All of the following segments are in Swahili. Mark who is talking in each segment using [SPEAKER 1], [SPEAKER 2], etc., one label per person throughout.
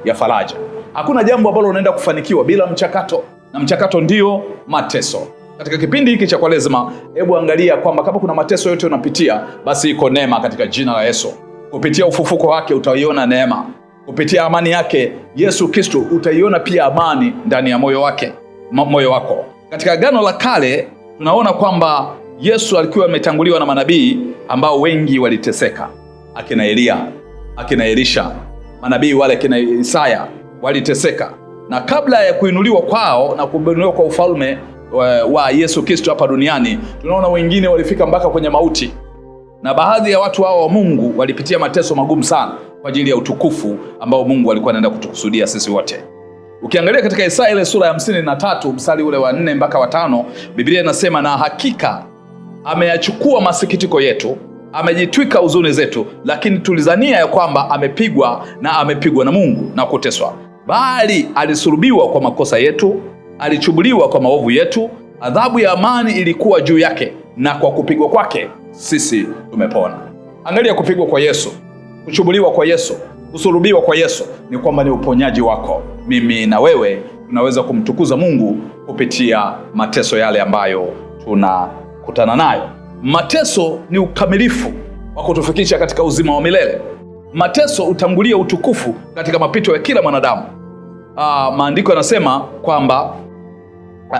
[SPEAKER 1] ya faraja. Hakuna jambo ambalo unaenda kufanikiwa bila mchakato, na mchakato ndio mateso. Katika kipindi hiki cha Kwaresma, hebu angalia kwamba kama kuna mateso yote unapitia, basi iko neema katika jina la Yesu. Kupitia ufufuko wake utaiona neema. Kupitia amani yake Yesu Kristo utaiona pia amani ndani ya moyo wako. Katika Agano la Kale tunaona kwamba Yesu alikuwa ametanguliwa na manabii ambao wengi waliteseka. Akina Elia, akina Elisha, manabii wale akina Isaya waliteseka. Na kabla ya kuinuliwa kwao na kuinuliwa kwa ufalme wa Yesu Kristo hapa duniani, tunaona wengine walifika mpaka kwenye mauti. Na baadhi ya watu hao wa Mungu walipitia mateso magumu sana kwa ajili ya utukufu ambao Mungu alikuwa anaenda kutukusudia sisi wote. Ukiangalia katika Isaya ile sura ya 53 mstari ule wa 4 mpaka wa 5, Biblia inasema, na hakika ameyachukua masikitiko yetu, amejitwika huzuni zetu, lakini tulizania ya kwamba amepigwa na Mungu na kuteswa. Bali alisulubiwa kwa makosa yetu, alichubuliwa kwa maovu yetu, adhabu ya amani ilikuwa juu yake, na kwa kupigwa kwake sisi tumepona. Angalia kupigwa kwa Yesu, kuchubuliwa kwa Yesu, kusulubiwa kwa Yesu ni kwamba ni uponyaji wako. Mimi na wewe tunaweza kumtukuza Mungu kupitia mateso yale ambayo tunakutana nayo. Mateso ni ukamilifu wa kutufikisha katika uzima wa milele. Mateso utangulia utukufu katika mapito ya kila mwanadamu. Maandiko yanasema kwamba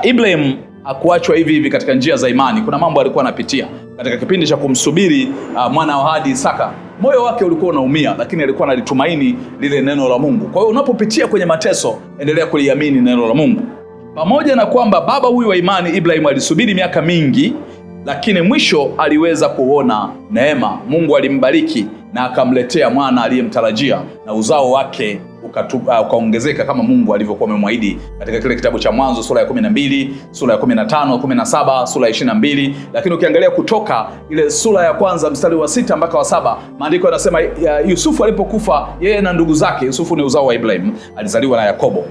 [SPEAKER 1] Ibrahim hakuachwa hivi katika njia za imani. Kuna mambo alikuwa anapitia katika kipindi cha kumsubiri mwana wa ahadi Isaka. Moyo wake ulikuwa unaumia, lakini alikuwa analitumaini lile neno la Mungu. Kwa hiyo unapopitia kwenye mateso, endelea kuliamini neno la Mungu. Pamoja na kwamba baba huyu wa imani Ibrahim alisubiri miaka mingi, lakini mwisho aliweza kuona neema. Mungu alimbariki na akamletea mwana aliyemtarajia, na uzao wake ukaongezeka kama Mungu alivyokuwa amemwahidi katika kile kitabu cha Mwanzo sura ya 12, sura ya 15, 17, sura ya 22. Lakini ukiangalia Kutoka ile sura ya kwanza mstari wa 6 mpaka wa 7, maandiko yanasema Yusufu alipokufa yeye na ndugu zake, Yusufu ni uzao wa Ibrahim, alizaliwa na Yakobo.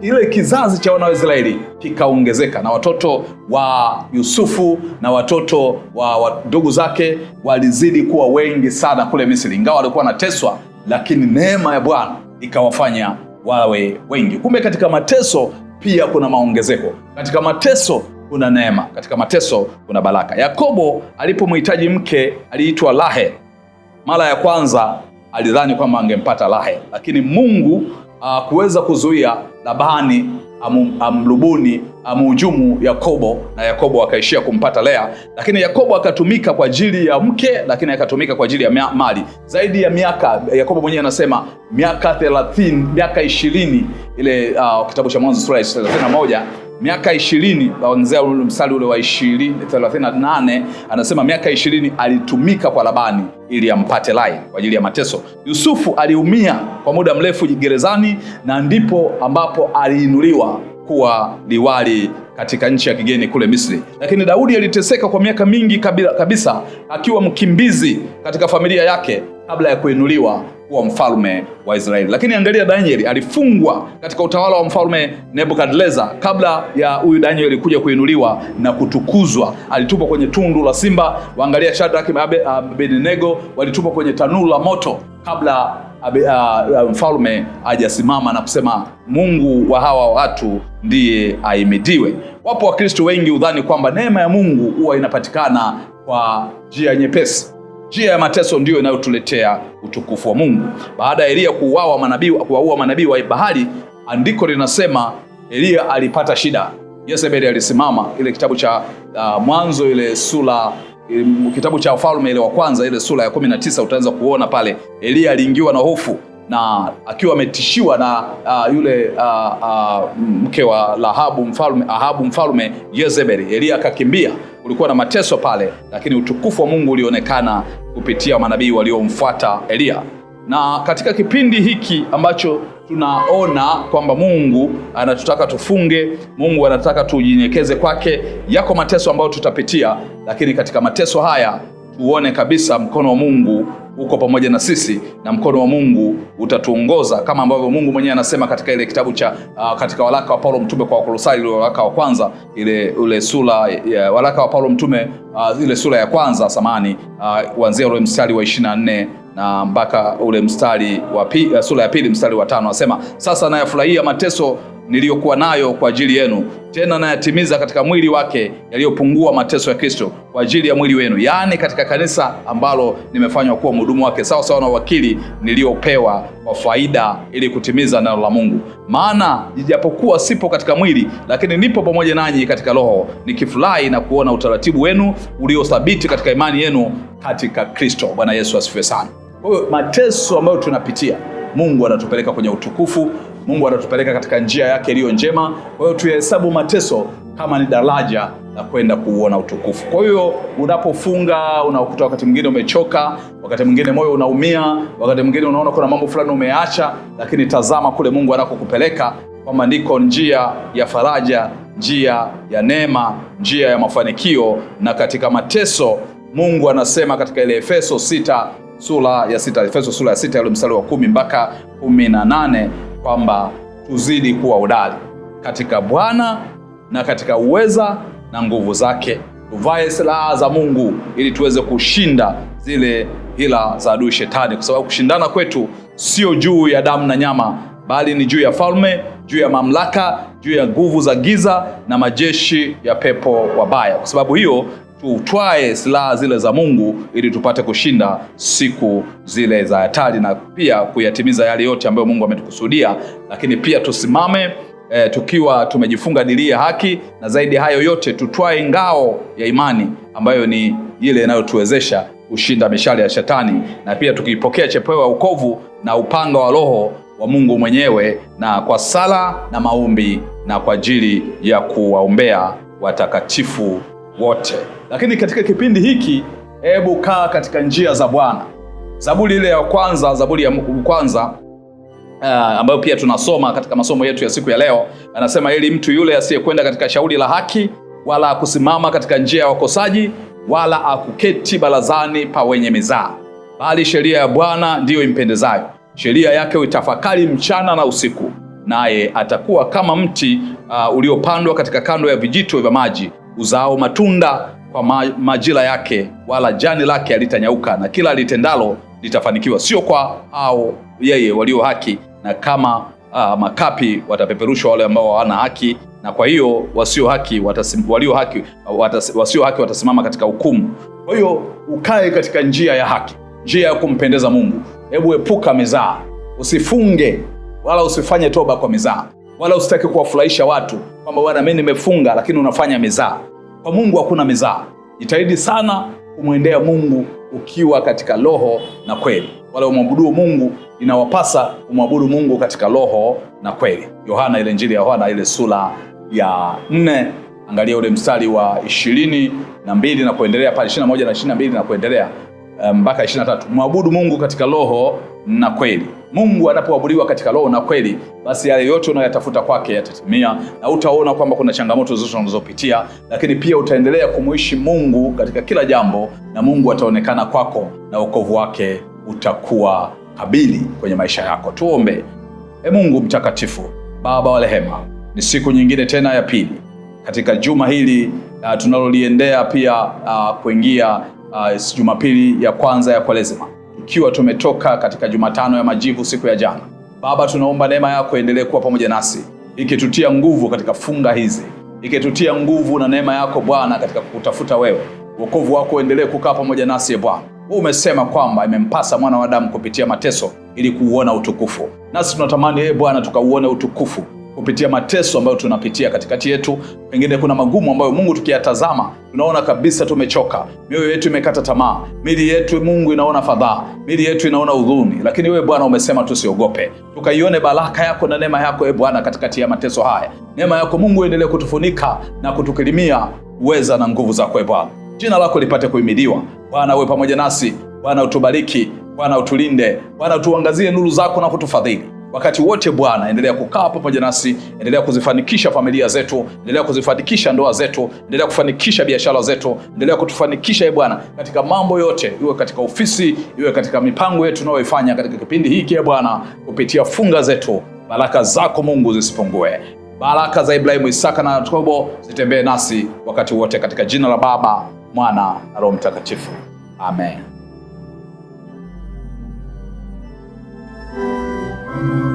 [SPEAKER 1] Ile kizazi cha wana wa Israeli kikaongezeka, na watoto wa Yusufu na watoto wa ndugu zake walizidi kuwa wengi sana kule Misri. Ingawa walikuwa wanateswa, lakini neema ya Bwana ikawafanya wawe wengi. Kumbe katika mateso pia kuna maongezeko. Katika mateso kuna neema, katika mateso kuna baraka. Yakobo alipomhitaji mke aliitwa Rahel. Mara ya kwanza alidhani kwamba angempata Rahel, lakini Mungu kuweza kuzuia Labani amrubuni amhujumu Yakobo, na Yakobo akaishia kumpata Lea. Lakini Yakobo akatumika kwa ajili ya mke, lakini akatumika kwa ajili ya mali zaidi ya miaka. Yakobo mwenyewe anasema miaka 30, miaka 20. Ile kitabu cha Mwanzo sura ya 31, miaka 20, kuanzia mstari ule wa 38 anasema miaka 20 alitumika kwa Labani ili ampate Lea kwa ajili ya mateso. Yusufu aliumia kwa muda mrefu gerezani, na ndipo ambapo aliinuliwa kuwa liwali katika nchi ya kigeni kule Misri. Lakini Daudi aliteseka kwa miaka mingi kabisa akiwa mkimbizi katika familia yake kabla ya kuinuliwa kuwa mfalme wa Israeli. Lakini angalia Danieli, alifungwa katika utawala wa mfalme Nebukadnezar kabla ya huyu Danieli kuja kuinuliwa na kutukuzwa. Alitupwa kwenye tundu la simba. Waangalia Shadraka na Abednego walitupwa kwenye tanuru la moto kabla mfalme hajasimama na kusema Mungu wa hawa watu ndiye ahimidiwe. Wapo Wakristo wengi udhani kwamba neema ya Mungu huwa inapatikana kwa njia nyepesi. Njia ya mateso ndio inayotuletea utukufu wa Mungu. Baada ya Elia kuuawa manabii wa Baali, andiko linasema Elia alipata shida. Yezebeli alisimama. Ile kitabu cha Mwanzo ile sura, kitabu cha Wafalme ile wa kwanza ile sura ya 19, utaanza kuona pale Elia aliingiwa na hofu, na akiwa ametishiwa na yule mke wa Ahabu mfalme Yezebeli. Elia akakimbia. Kulikuwa na mateso pale, lakini utukufu wa Mungu ulionekana kupitia manabii waliomfuata Elia. Na katika kipindi hiki ambacho tunaona kwamba Mungu anatutaka tufunge, Mungu anataka tujinyenyekeze kwake, yako mateso ambayo tutapitia, lakini katika mateso haya tuone kabisa mkono wa Mungu uko pamoja na sisi, na mkono wa Mungu utatuongoza kama ambavyo Mungu mwenyewe anasema katika ile kitabu cha katika waraka wa Paulo mtume kwa Wakolosai, ile waraka wa kwanza, ile sura ya waraka wa Paulo mtume ile sura ya kwanza kuanzia ule mstari wa 24 na mpaka ule mstari wa sura ya 2 mstari wa 5 anasema, sasa nayafurahia mateso niliyokuwa nayo kwa ajili yenu, tena nayatimiza katika mwili wake yaliyopungua mateso ya Kristo kwa ajili ya mwili wenu. Yaani katika kanisa ambalo nimefanywa kuwa mhudumu wake, sawa sawa na wakili niliopewa kwa faida, ili kutimiza neno la Mungu. Maana ijapokuwa sipo katika mwili, lakini nipo pamoja nanyi katika roho, nikifurahi na kuona utaratibu wenu uliothabiti katika imani yenu katika Kristo. Bwana Yesu asifiwe sana. Kwa hiyo mateso ambayo tunapitia, Mungu anatupeleka kwenye utukufu. Mungu anatupeleka katika njia yake iliyo njema. Kwa hiyo tuyahesabu mateso kama ni daraja la kwenda kuuona utukufu. Kwa hiyo unapofunga, unakuta wakati mwingine umechoka, wakati mwingine moyo unaumia, wakati mwingine unaona kuna mambo fulani umeacha, lakini tazama kule Mungu anakokupeleka, kwamba ndiko njia ya faraja, njia ya neema, njia ya mafanikio. Na katika mateso Mungu anasema katika ile Efeso sura ya 6 ile mstari wa 10 mpaka 18 kwamba tuzidi kuwa hodari katika Bwana na katika uweza na nguvu zake. Tuvae silaha za Mungu ili tuweze kushinda zile hila za adui Shetani, kwa sababu kushindana kwetu sio juu ya damu na nyama, bali ni juu ya falme, juu ya mamlaka, juu ya nguvu za giza na majeshi ya pepo wabaya. Kwa sababu hiyo tutwae silaha zile za Mungu ili tupate kushinda siku zile za hatari, na pia kuyatimiza yale yote ambayo Mungu ametukusudia. Lakini pia tusimame tukiwa tumejifunga dirii ya haki, na zaidi hayo yote tutwae ngao ya imani ambayo ni ile inayotuwezesha kushinda mishale ya Shetani, na pia tukipokea chepeo ya wokovu na upanga wa Roho wa Mungu mwenyewe, na kwa sala na maombi na kwa ajili ya kuwaombea watakatifu wote. Lakini katika kipindi hiki, hebu kaa katika njia za Bwana. Zaburi ile ya kwanza, Zaburi ya kwanza ambayo pia tunasoma katika masomo yetu ya siku ya leo, anasema, ili mtu yule asiyekwenda katika shauri la haki, wala akusimama katika njia ya wakosaji, wala akuketi barazani pa wenye mizaa, bali sheria ya Bwana ndiyo impendezayo, sheria yake uitafakari mchana na usiku. Naye atakuwa kama mti uliopandwa katika kando ya vijito vya maji, uzao matunda kwa majira yake, wala jani lake halitanyauka, na kila litendalo litafanikiwa. Sio kwa hao yeye walio haki, na kama makapi watapeperushwa wale ambao hawana haki, na kwa hiyo wasio haki watasimama katika hukumu. Kwa hiyo ukae katika njia ya haki, njia ya kumpendeza Mungu. Hebu epuka mizaa, usifunge wala usifanye toba kwa mizaa, wala usitaki kuwafurahisha watu kwamba bwana mimi nimefunga, lakini unafanya mizaa. Kwa Mungu hakuna mizaa. Jitahidi sana kumwendea Mungu ukiwa katika roho na kweli. Wale umwabudu Mungu inawapasa umwabudu Mungu katika roho na kweli. Yohana, ile Injili ya Yohana ile sura ya 4, angalia ule mstari wa 22 na kuendelea, pale 21 na 22 na kuendelea mpaka 23. Mwabudu Mungu katika roho na kweli. Mungu anapoabudiwa katika roho na kweli, basi yale yote unayotafuta kwake yatatimia, na utaona kwamba kuna changamoto zote unazopitia, lakini pia utaendelea kumuishi Mungu katika kila jambo, na Mungu ataonekana kwako na wokovu wake utakuwa kabili kwenye maisha yako. Tuombe. Mungu mtakatifu, Baba wa rehema, ni siku nyingine tena ya pili katika juma hili tunaloliendea, pia kuingia Jumapili ya kwanza ya Kwaresima, ikiwa tumetoka katika Jumatano ya Majivu siku ya jana. Baba, tunaomba neema yako endelee kuwa pamoja nasi, ikitutia nguvu katika funga hizi, ikitutia nguvu na neema yako Bwana katika kutafuta wewe. Wokovu wako endelee kukaa pamoja nasi Bwana. Umesema kwamba imempasa mwana wa Adamu kupitia mateso ili kuuona utukufu. Nasi tunatamani Bwana tukauone utukufu kupitia mateso ambayo tunapitia katikati yetu. Pengine kuna magumu ambayo Mungu tukiyatazama tunaona kabisa tumechoka, mioyo yetu imekata tamaa, miili yetu Mungu inaona fadhaa, miili yetu inaona huzuni, lakini wewe Bwana umesema tusiogope, tukaione baraka yako na neema yako Bwana katikati ya mateso haya. Neema yako Mungu endelee kutufunika na kutukirimia uweza na nguvu zako Bwana. Jina lako lipate kuhimidiwa Bwana. Wewe pamoja nasi Bwana, utubariki Bwana, utulinde Bwana, tuangazie nuru zako na kutufadhili wakati wote Bwana. Endelea kukaa pamoja nasi, endelea kuzifanikisha familia zetu, endelea kuzifanikisha ndoa zetu, endelea kufanikisha biashara zetu, endelea kutufanikisha Bwana katika mambo yote, iwe katika ofisi, iwe katika mipango yetu tunayoifanya katika kipindi hiki Bwana, kupitia funga zetu. Baraka zako Mungu zisipungue. Baraka za Ibrahimu, Isaka na Yakobo zitembee nasi wakati wote, katika jina la Baba, Mwana na Roho Mtakatifu. Amen. Amen.